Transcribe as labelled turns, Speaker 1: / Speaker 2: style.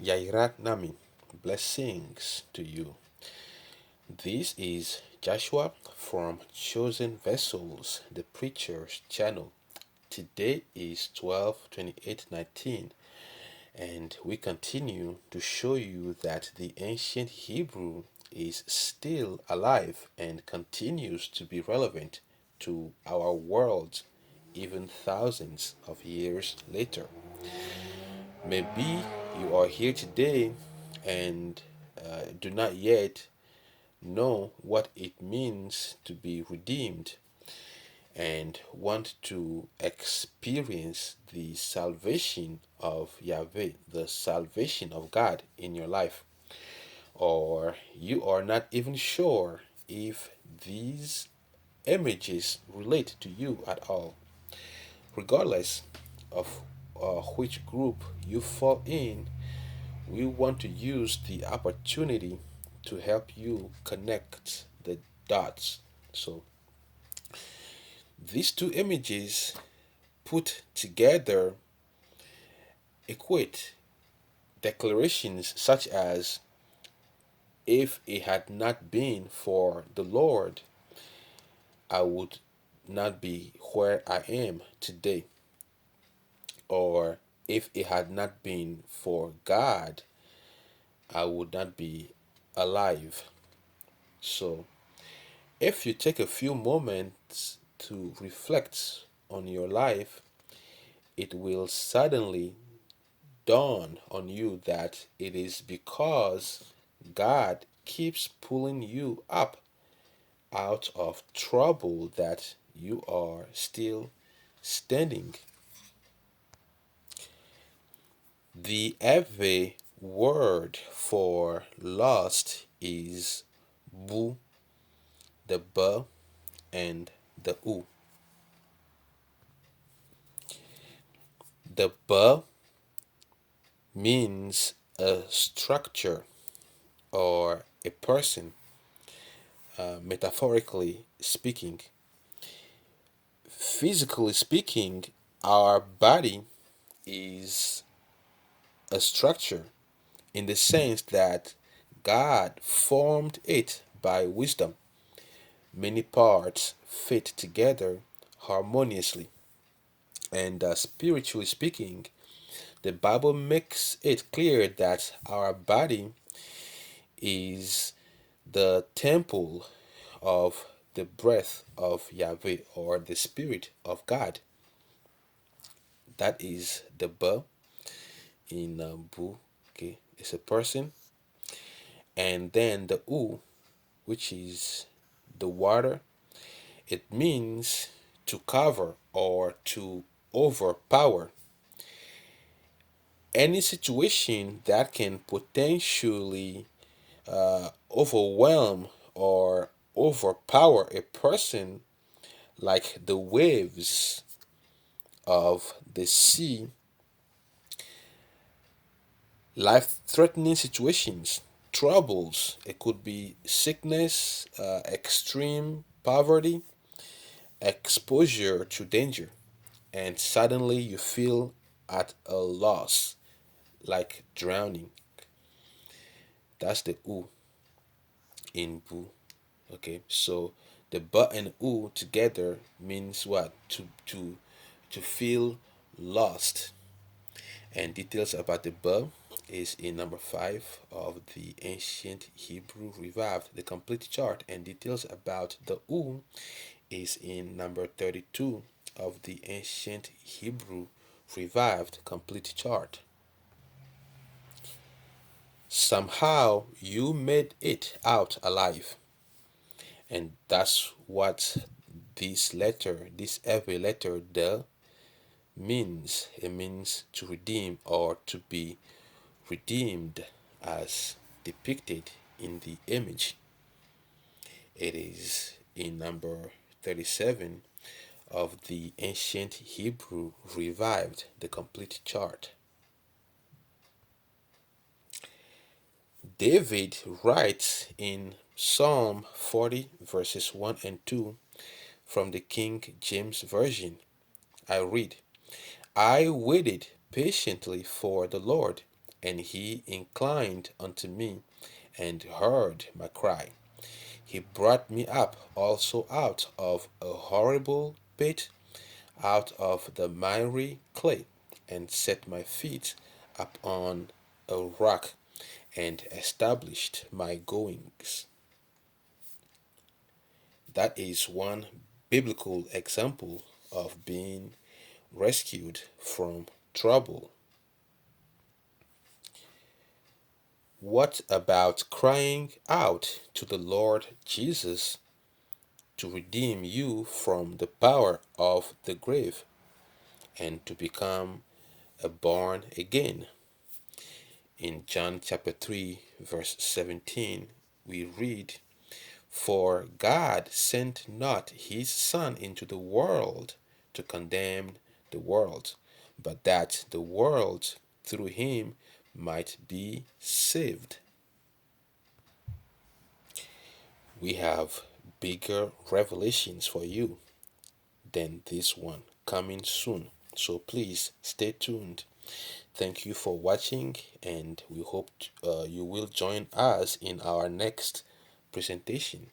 Speaker 1: Yairat Nami, blessings to you. This is Joshua from Chosen Vessels, the Preacher's channel. Today is 12/28/19, and we continue to show you that the ancient Hebrew is still alive and continues to be relevant to our world even thousands of years later. Maybe you are here today and do not yet know what it means to be redeemed and want to experience the salvation of Yahweh, the salvation of God in your life. Or you are not even sure if these images relate to you at all. Regardless of which group you fall in, we want to use the opportunity to help you connect the dots. So, these two images put together equate declarations such as, if it had not been for the Lord, I would not be where I am today. Or, if it had not been for God, I would not be alive. So, if you take a few moments to reflect on your life, it will suddenly dawn on you that it is because God keeps pulling you up out of trouble that you are still standing. The Eve word for lost is bu, the b, and the u. The b means a structure or a person, metaphorically speaking. Physically speaking, our body is a structure in the sense that God formed it by wisdom. Many parts fit together harmoniously. And spiritually speaking, the Bible makes it clear that our body is the temple of the breath of Yahweh or the Spirit of God. That is the ba in bu. Okay, it's a person, and then the u, which is the water. It means to cover or to overpower any situation that can potentially overwhelm or overpower a person, like the waves of the sea, life threatening situations, troubles. It could be sickness, extreme poverty, exposure to danger, and suddenly you feel at a loss, like drowning. That's the U in Boo. Okay, so the but and U together means what? To feel lost. And details about the ba is in number 5 of the ancient Hebrew revived, the complete chart, and details about the U is in number 32 of the ancient Hebrew revived complete chart. Somehow you made it out alive, and that's what this every letter the means. It means to redeem or to be redeemed as depicted in the image. It is in number 37 of the ancient Hebrew revived, the complete chart. David writes in Psalm 40, verses 1 and 2 from the King James Version. I read, I waited patiently for the Lord. And he inclined unto me and heard my cry. He brought me up also out of a horrible pit, out of the miry clay, and set my feet upon a rock, and established my goings. That is one biblical example of being rescued from trouble. What about crying out to the Lord Jesus to redeem you from the power of the grave and to become a born again? In John chapter 3, verse 17, we read, "For God sent not his Son into the world to condemn the world, but that the world through him might be saved." We have bigger revelations for you than this one coming soon. So please stay tuned. Thank you for watching, and we hope you will join us in our next presentation.